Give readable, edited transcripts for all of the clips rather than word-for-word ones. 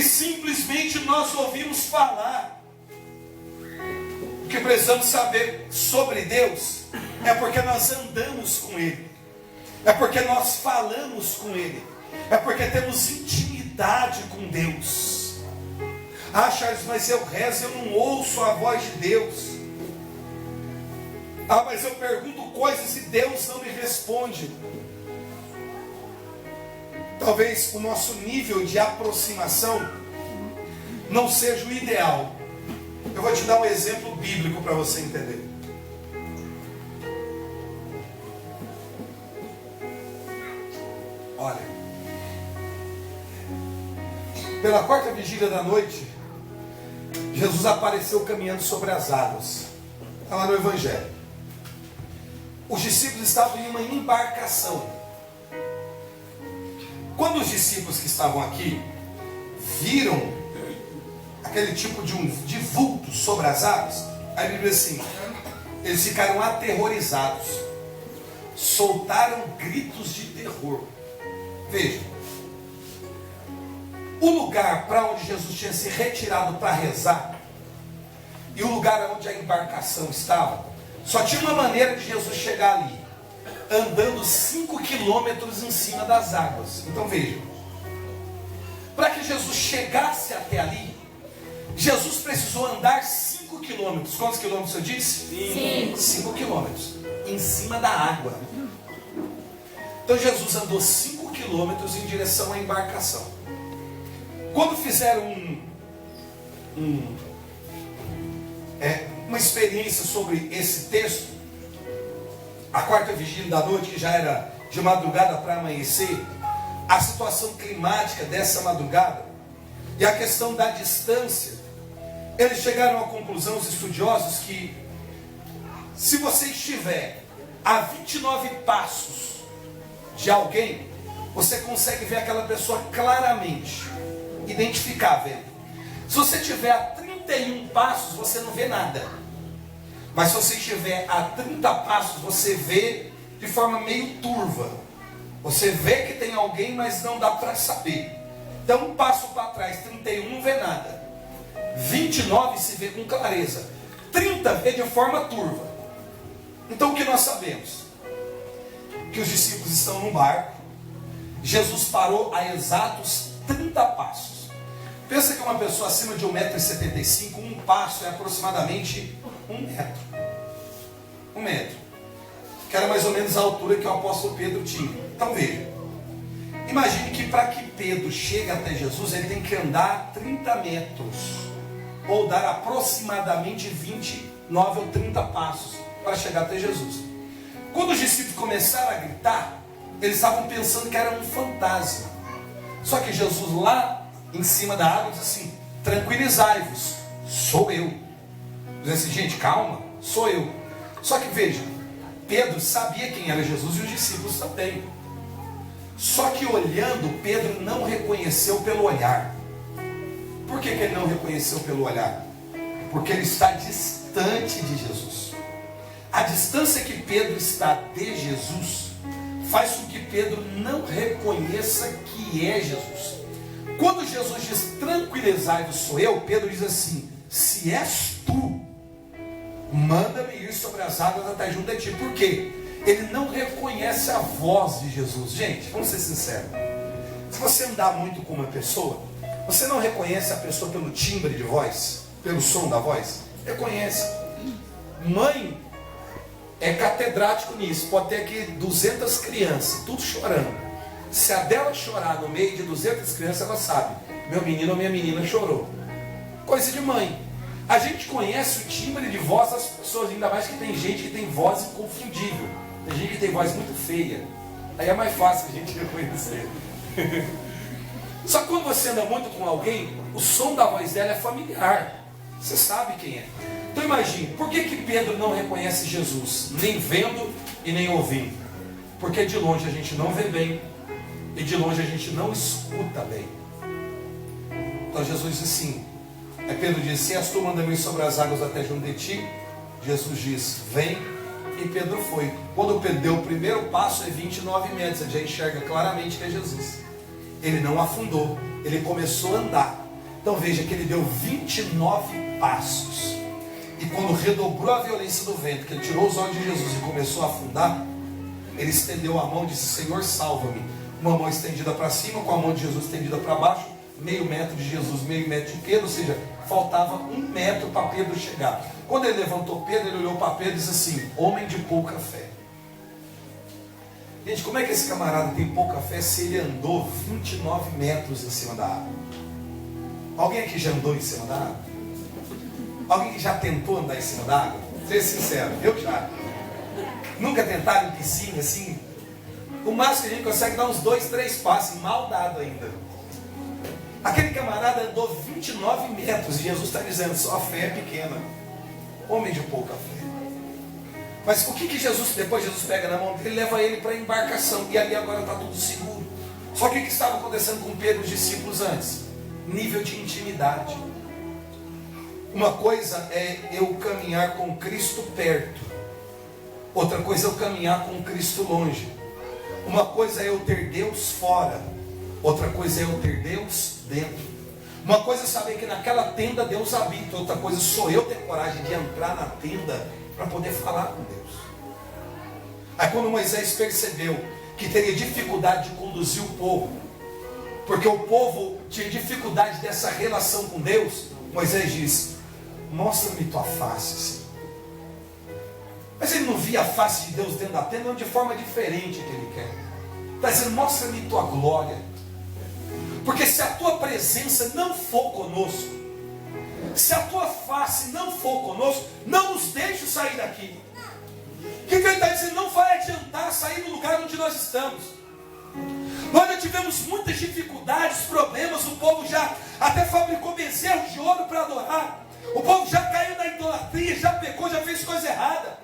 simplesmente nós ouvimos falar. O que precisamos saber sobre Deus é porque nós andamos com Ele, é porque nós falamos com Ele, é porque temos intimidade com Deus. Ah, Charles, mas eu rezo, eu não ouço a voz de Deus. Ah, mas eu pergunto coisas e Deus não me responde. Talvez o nosso nível de aproximação não seja o ideal. Eu vou te dar um exemplo bíblico para você entender. Olha, pela quarta vigília da noite, Jesus apareceu caminhando sobre as águas. Está lá no Evangelho. Os discípulos estavam em uma embarcação. Quando os discípulos que estavam aqui viram aquele tipo de vulto sobre as águas, a Bíblia diz assim: eles ficaram aterrorizados, soltaram gritos de terror. Veja, o lugar para onde Jesus tinha se retirado para rezar e o lugar onde a embarcação estava, só tinha uma maneira de Jesus chegar ali, andando 5 quilômetros em cima das águas. Então veja, para que Jesus chegasse até ali, Jesus precisou andar 5 quilômetros. Quantos quilômetros eu disse? 5 quilômetros em cima da água. Então Jesus andou 5 quilômetros em direção à embarcação. Quando fizeram uma experiência sobre esse texto, a quarta vigília da noite, que já era de madrugada para amanhecer, a situação climática dessa madrugada e a questão da distância, eles chegaram à conclusão, os estudiosos, que se você estiver a 29 passos de alguém, você consegue ver aquela pessoa claramente, identificar, vendo. Se você estiver a 31 passos, você não vê nada. Mas se você estiver a 30 passos, você vê de forma meio turva. Você vê que tem alguém, mas não dá para saber. Então, um passo para trás, 31 não vê nada. 29 se vê com clareza. 30 vê de forma turva. Então, o que nós sabemos? Que os discípulos estão no barco. Jesus parou a exatos 30 passos. Pensa que uma pessoa acima de 1,75 m, um passo é aproximadamente 1 metro. 1 metro. Que era mais ou menos a altura que o apóstolo Pedro tinha. Então veja. Imagine que para que Pedro chegue até Jesus, ele tem que andar 30 metros. Ou dar aproximadamente 29 ou 30 passos para chegar até Jesus. Quando os discípulos começaram a gritar, eles estavam pensando que era um fantasma. Só que Jesus lá em cima da água diz assim: tranquilizai-vos, sou eu. Diz assim: gente, calma, sou eu. Só que veja, Pedro sabia quem era Jesus e os discípulos também. Só que olhando, Pedro não reconheceu pelo olhar. Por que ele não reconheceu pelo olhar? Porque ele está distante de Jesus. A distância que Pedro está de Jesus faz com que Pedro não reconheça que é Jesus. Quando Jesus diz tranquilizai-vos, sou eu, Pedro diz assim: se és tu, manda-me ir sobre as águas até junto a ti. Por quê? Ele não reconhece a voz de Jesus. Gente, vamos ser sinceros. Se você andar muito com uma pessoa, você não reconhece a pessoa pelo timbre de voz, pelo som da voz? Reconhece. Mãe é catedrático nisso. Pode ter aqui 200 crianças, tudo chorando. Se a dela chorar no meio de 200 crianças, ela sabe: meu menino ou minha menina chorou. Coisa de mãe. A gente conhece o timbre de voz das pessoas, ainda mais que tem gente que tem voz inconfundível. Tem gente que tem voz muito feia. Aí é mais fácil a gente reconhecer. Só que quando você anda muito com alguém, o som da voz dela é familiar. Você sabe quem é. Então imagine, por que Pedro não reconhece Jesus? Nem vendo e nem ouvindo. Porque de longe a gente não vê bem e de longe a gente não escuta bem. Então Jesus diz assim, aí Pedro diz: se és tu, manda-me ir sobre as águas até junto de ti. Jesus diz: vem. E Pedro foi. Quando Pedro deu o primeiro passo, é 29 metros. Ele já enxerga claramente que é Jesus. Ele não afundou, ele começou a andar. Então veja que ele deu 29 passos. E quando redobrou a violência do vento, que ele tirou os olhos de Jesus e começou a afundar, ele estendeu a mão e disse: Senhor, salva-me. Uma mão estendida para cima, com a mão de Jesus estendida para baixo, meio metro de Jesus, meio metro de Pedro, ou seja, faltava 1 metro para Pedro chegar. Quando ele levantou Pedro, ele olhou para Pedro e disse assim: homem de pouca fé. Gente, como é que esse camarada tem pouca fé se ele andou 29 metros em cima da água? Alguém aqui já andou em cima da água? Alguém que já tentou andar em cima da água? Seja sincero, eu já. Nunca tentaram em piscina assim? O máximo que a gente consegue dar uns 2, 3 passos, mal dado ainda. Aquele camarada andou 29 metros e Jesus está dizendo: só a fé é pequena, homem de pouca fé. Mas o que Jesus, depois Jesus pega na mão dele, leva ele para a embarcação, e ali agora está tudo seguro. Só que o que estava acontecendo com Pedro e os discípulos antes? Nível de intimidade. Uma coisa é eu caminhar com Cristo perto, outra coisa é eu caminhar com Cristo longe. Uma coisa é eu ter Deus fora, outra coisa é eu ter Deus dentro. Uma coisa é saber que naquela tenda Deus habita, outra coisa sou eu ter coragem de entrar na tenda para poder falar com Deus. Aí quando Moisés percebeu que teria dificuldade de conduzir o povo, porque o povo tinha dificuldade dessa relação com Deus, Moisés disse: mostra-me tua face, Senhor. Mas ele não via a face de Deus dentro da tenda, de forma diferente que ele quer. Está dizendo: mostra-me tua glória. Porque se a tua presença não for conosco, se a tua face não for conosco, não nos deixe sair daqui. O que ele está dizendo? Não vai adiantar sair do lugar onde nós estamos. Nós já tivemos muitas dificuldades, problemas. O povo já até fabricou bezerros de ouro para adorar. O povo já caiu na idolatria, já pecou, já fez coisa errada.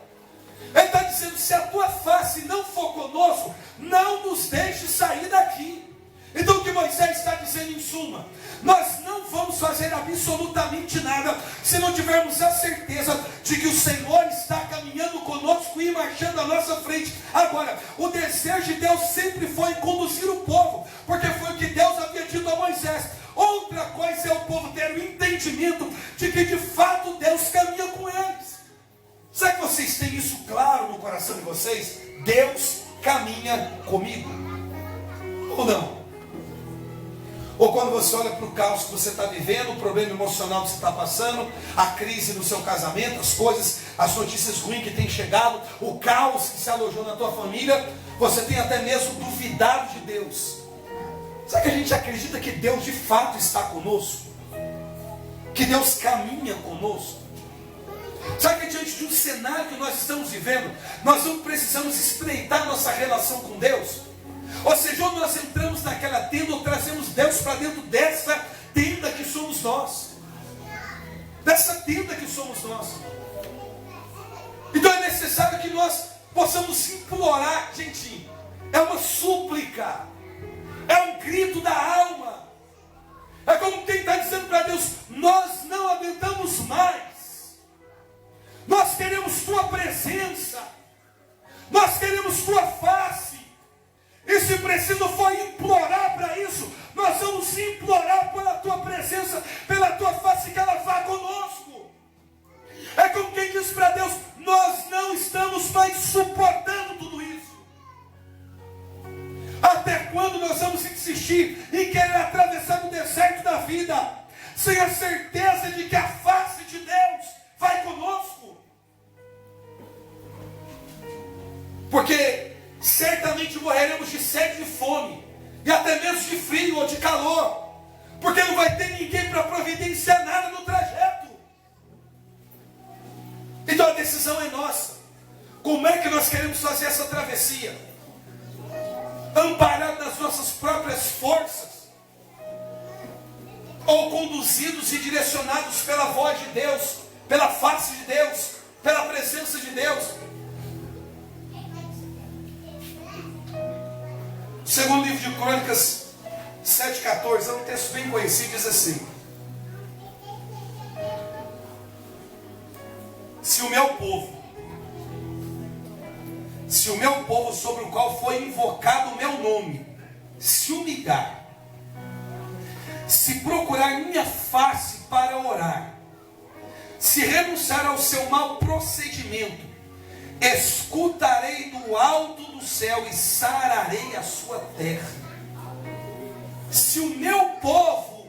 Ele está dizendo: se a tua face não for conosco, não nos deixe sair daqui. Então o que Moisés está dizendo em suma: nós não vamos fazer absolutamente nada se não tivermos a certeza de que o Senhor está caminhando conosco e marchando à nossa frente. Agora, o desejo de Deus sempre foi conduzir o povo, porque foi o que Deus havia dito a Moisés. Outra coisa é o povo ter o entendimento de que de fato Deus caminha com eles. Será que vocês têm isso claro no coração de vocês? Deus caminha comigo, ou não? Ou quando você olha para o caos que você está vivendo, o problema emocional que você está passando, a crise no seu casamento, as coisas, as notícias ruins que têm chegado, o caos que se alojou na tua família, você tem até mesmo duvidado de Deus. Será que a gente acredita que Deus de fato está conosco? Que Deus caminha conosco? Será que diante de um cenário que nós estamos vivendo, nós não precisamos estreitar nossa relação com Deus? Ou seja, ou nós entramos naquela tenda, ou trazemos Deus para dentro dessa tenda que somos nós. Dessa tenda que somos nós. Então é necessário que nós possamos implorar, gente. É uma súplica. É um grito da alma. É como quem está dizendo para Deus: nós não aguentamos mais. Nós queremos tua presença. Nós queremos tua face. E se preciso for implorar para isso, nós vamos implorar pela tua presença, pela tua face, que ela vá conosco. É como quem diz para Deus: nós não estamos mais suportando tudo isso. Até quando nós vamos insistir em querer atravessar o deserto da vida, sem a certeza de que a face de Deus vai conosco? Porque certamente morreremos de sede e de fome, e até mesmo de frio ou de calor, porque não vai ter ninguém para providenciar nada no trajeto. Então a decisão é nossa. Como é que nós queremos fazer essa travessia? Amparado nas nossas próprias forças, ou conduzidos e direcionados pela voz de Deus, pela face de Deus, pela presença de Deus? Segundo livro de Crônicas 7,14, é um texto bem conhecido, diz assim: se o meu povo sobre o qual foi invocado o meu nome, se humilhar, se procurar minha face, seu mau procedimento, escutarei do alto do céu e sararei a sua terra. Se o meu povo,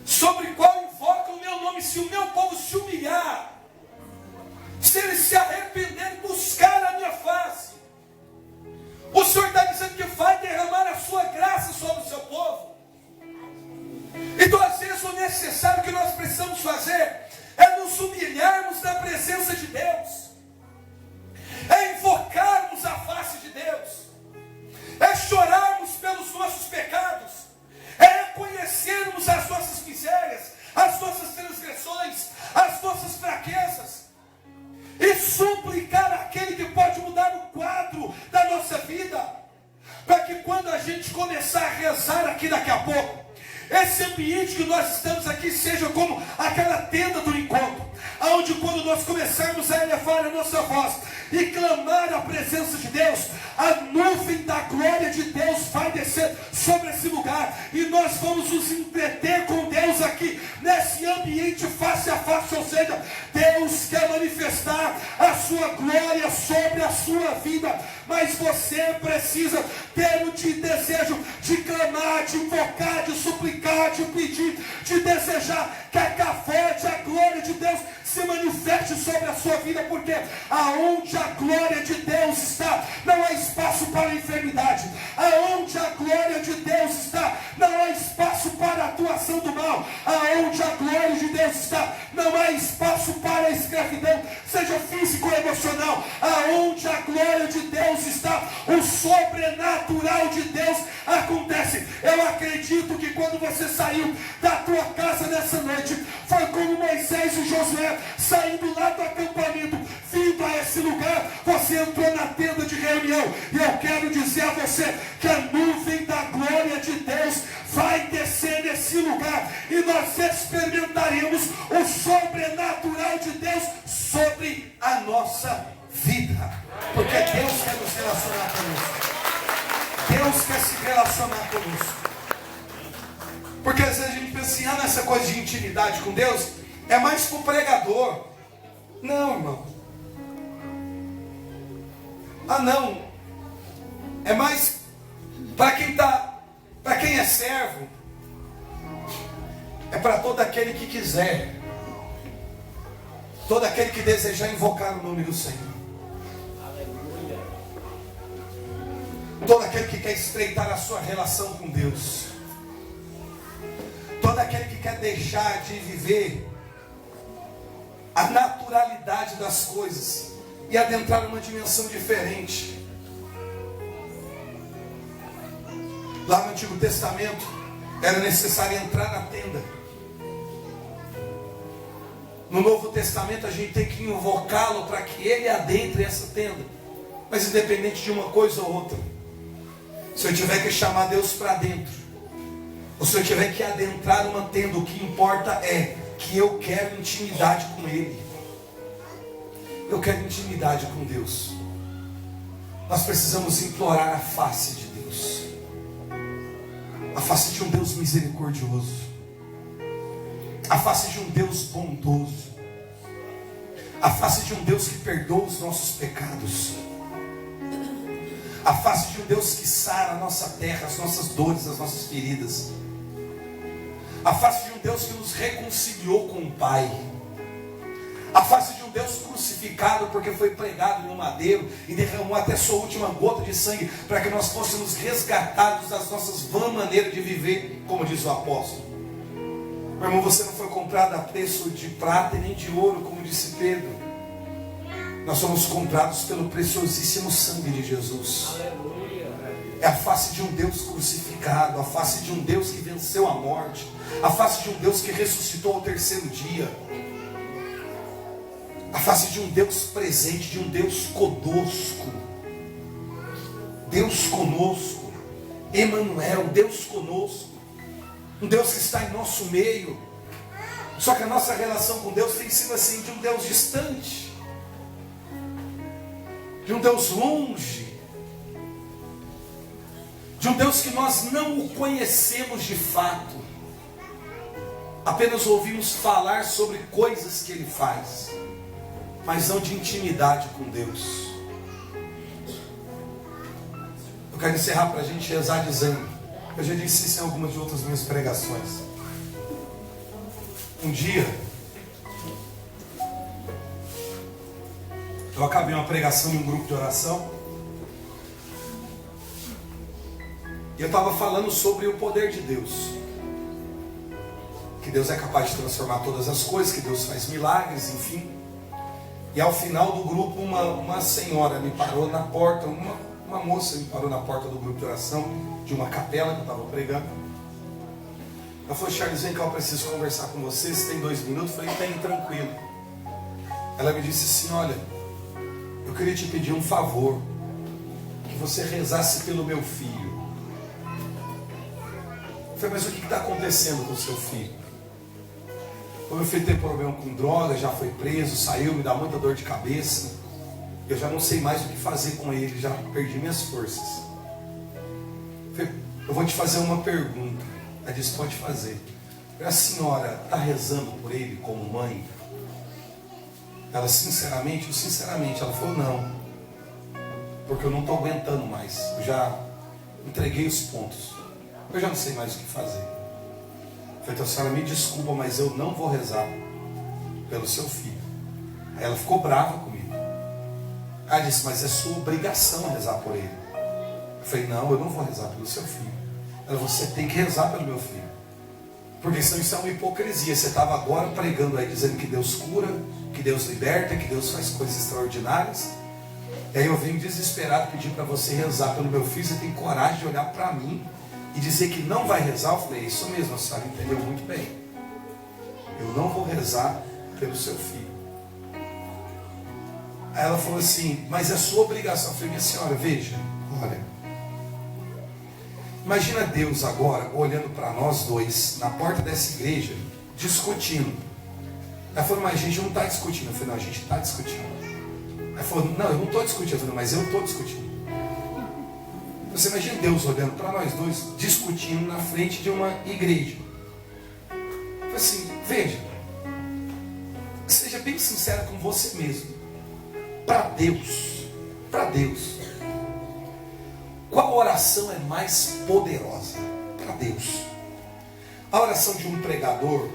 sobre o qual invoca o meu nome, se o meu povo se humilhar, se eles se arrependerem, buscar a minha face, o Senhor está dizendo que vai derramar a sua graça sobre o seu povo. Então, às vezes, o necessário que nós precisamos fazer é nos humilharmos na presença de Deus, é invocarmos a face de Deus, é chorarmos pelos nossos pecados, é reconhecermos as nossas misérias, as nossas transgressões, as nossas fraquezas, e suplicar àquele que pode mudar o quadro da nossa vida, para que quando a gente começar a rezar aqui daqui a pouco, esse ambiente que nós estamos aqui seja como aquela tenda do encontro, onde quando nós começarmos a elevar a nossa voz e clamar a presença de Deus, a nuvem da glória de Deus vai descer sobre esse lugar, e nós vamos nos entreter com Deus aqui, nesse ambiente face a face. Ou seja, Deus quer manifestar a sua glória sobre a sua vida, mas você precisa ter o desejo de clamar, de invocar, de suplicar, de pedir, de desejar que a glória de Deus se manifeste sobre a sua vida, porque aonde a glória de Deus está, não há espaço para a enfermidade. Aonde a glória de Deus está, não há espaço para a atuação do mal. Aonde a glória de Deus está, não há espaço para a escravidão, seja físico ou emocional. Aonde a glória de Deus está, o sobrenatural de Deus acontece. Eu acredito que quando você saiu da tua casa nessa noite, foi como Moisés e Josué saindo lá do acampamento, vindo a esse lugar. Você entrou na tenda de reunião, e eu quero dizer a você que a nuvem da glória de Deus vai descer nesse lugar, e nós experimentaremos o sobrenatural de Deus sobre a nossa vida, porque Deus quer nos relacionar conosco. Deus quer se relacionar conosco. Porque às vezes a gente pensa assim, nessa coisa de intimidade com Deus é mais para o pregador. Não, irmão. Não. É mais para quem é servo. É para todo aquele que quiser. Todo aquele que desejar invocar o nome do Senhor. Aleluia. Todo aquele que quer estreitar a sua relação com Deus. Todo aquele que quer deixar de viver a naturalidade das coisas e adentrar numa dimensão diferente. Lá no Antigo Testamento era necessário entrar na tenda. No Novo Testamento a gente tem que invocá-lo para que ele adentre essa tenda. Mas independente de uma coisa ou outra, se eu tiver que chamar Deus para dentro, ou se eu tiver que adentrar uma tenda, o que importa é que eu quero intimidade com Ele. Eu quero intimidade com Deus. Nós precisamos implorar a face de Deus, a face de um Deus misericordioso, a face de um Deus bondoso, a face de um Deus que perdoa os nossos pecados, a face de um Deus que sara a nossa terra, as nossas dores, as nossas feridas, a face de um Deus que nos reconciliou com o Pai, a face de um Deus crucificado porque foi pregado no madeiro e derramou até sua última gota de sangue para que nós fôssemos resgatados das nossas vãs maneiras de viver, como diz o apóstolo. Meu irmão, você não foi comprado a preço de prata e nem de ouro, como disse Pedro. Nós somos comprados pelo preciosíssimo sangue de Jesus. É a face de um Deus crucificado, a face de um Deus que venceu a morte, a face de um Deus que ressuscitou ao terceiro dia, a face de um Deus presente, de um Deus conosco, Deus conosco, Emanuel, Deus conosco, um Deus que está em nosso meio. Só que a nossa relação com Deus tem sido assim, de um Deus distante, de um Deus longe, de um Deus que nós não o conhecemos de fato. Apenas ouvimos falar sobre coisas que Ele faz, mas não de intimidade com Deus. Eu quero encerrar para a gente rezar dizendo, eu já disse isso em algumas de outras minhas pregações. Um dia, eu acabei uma pregação em um grupo de oração, e eu estava falando sobre o poder de Deus. Que Deus é capaz de transformar todas as coisas, que Deus faz milagres, enfim. E ao final do grupo, uma senhora me parou na porta, uma moça me parou na porta do grupo de oração, de uma capela que eu estava pregando. Ela falou: Charles, vem cá, eu preciso conversar com você, você tem 2 minutos? Eu falei: tem, tranquilo. Ela me disse assim: olha, eu queria te pedir um favor, que você rezasse pelo meu filho. Eu falei: mas o que está acontecendo com o seu filho? O meu filho tem problema com droga, já foi preso, saiu, me dá muita dor de cabeça. Eu já não sei mais o que fazer com ele, já perdi minhas forças. Eu falei: eu vou te fazer uma pergunta. Ela disse: pode fazer. A senhora está rezando por ele como mãe? Ela, sinceramente, ela falou: não, porque eu não estou aguentando mais, eu já entreguei os pontos, eu já não sei mais o que fazer. Eu falei: então, a senhora me desculpa, mas eu não vou rezar pelo seu filho. Aí ela ficou brava comigo. Ela disse: mas é sua obrigação rezar por ele. Eu falei: não, eu não vou rezar pelo seu filho. Ela: você tem que rezar pelo meu filho, porque senão isso é uma hipocrisia. Você estava agora pregando aí, dizendo que Deus cura, que Deus liberta, que Deus faz coisas extraordinárias. E aí eu venho desesperado pedir para você rezar pelo meu filho. Você tem coragem de olhar para mim e dizer que não vai rezar? Eu falei: isso mesmo, a senhora entendeu muito bem. Eu não vou rezar pelo seu filho. Aí ela falou assim: mas é sua obrigação. Eu falei: minha senhora, veja, olha, imagina Deus agora olhando para nós dois na porta dessa igreja, discutindo. Ela falou: mas a gente não está discutindo. Eu falei: não, a gente está discutindo. Ela falou: não, eu não estou discutindo. Eu falei: mas eu estou discutindo. Você imagina Deus olhando para nós dois, discutindo na frente de uma igreja. Eu falei assim: veja, seja bem sincero com você mesmo. Para Deus, qual oração é mais poderosa? Para Deus, a oração de um pregador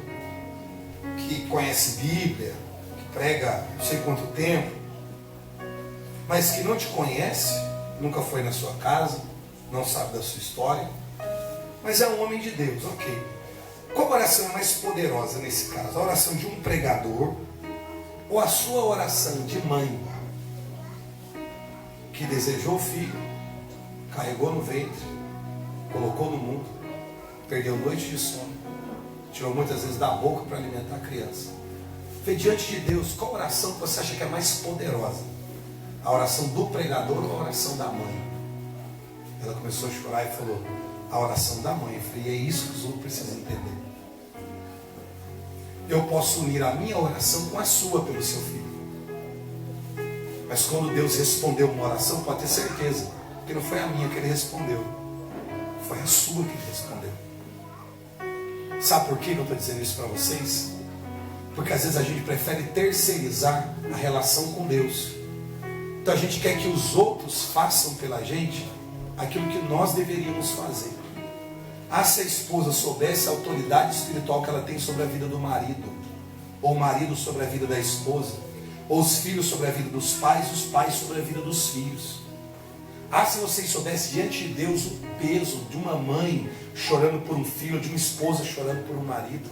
que conhece Bíblia, que prega não sei quanto tempo, mas que não te conhece, nunca foi na sua casa, não sabe da sua história, mas é um homem de Deus, ok. Qual oração é mais poderosa nesse caso? A oração de um pregador ou a sua oração de mãe, que desejou o filho, carregou no ventre, colocou no mundo, perdeu noites de sono, tirou muitas vezes da boca para alimentar a criança? Foi diante de Deus, qual oração que você acha que é mais poderosa? A oração do pregador ou a oração da mãe? Ela começou a chorar e falou: a oração da mãe. Eu falei: é isso que os outros precisam entender. Eu posso unir a minha oração com a sua pelo seu filho. Mas quando Deus respondeu uma oração, pode ter certeza que não foi a minha que Ele respondeu, foi a sua que Ele respondeu. Sabe por que eu estou dizendo isso para vocês? Porque às vezes a gente prefere terceirizar a relação com Deus. Então a gente quer que os outros façam pela gente aquilo que nós deveríamos fazer. Ah, se a esposa soubesse a autoridade espiritual que ela tem sobre a vida do marido, ou o marido sobre a vida da esposa, ou os filhos sobre a vida dos pais, os pais sobre a vida dos filhos. Ah, se vocês soubessem diante de Deus o peso de uma mãe chorando por um filho, de uma esposa chorando por um marido.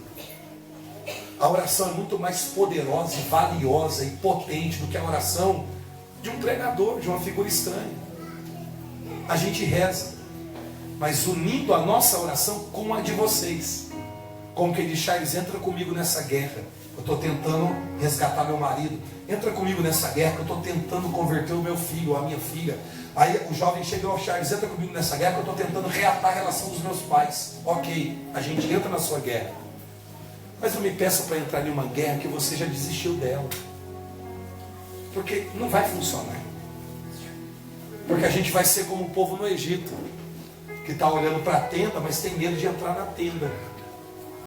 A oração é muito mais poderosa e valiosa e potente do que a oração de um pregador, de uma figura estranha. A gente reza, mas unindo a nossa oração com a de vocês. Como quem diz: Charles, entra comigo nessa guerra, eu estou tentando resgatar meu marido. Entra comigo nessa guerra, eu estou tentando converter o meu filho, a minha filha. Aí o jovem chega ao Charles: entra comigo nessa guerra, eu estou tentando reatar a relação dos meus pais. Ok, a gente entra na sua guerra, mas não me peça para entrar em uma guerra que você já desistiu dela, porque não vai funcionar. Porque a gente vai ser como o povo no Egito, que está olhando para a tenda, mas tem medo de entrar na tenda.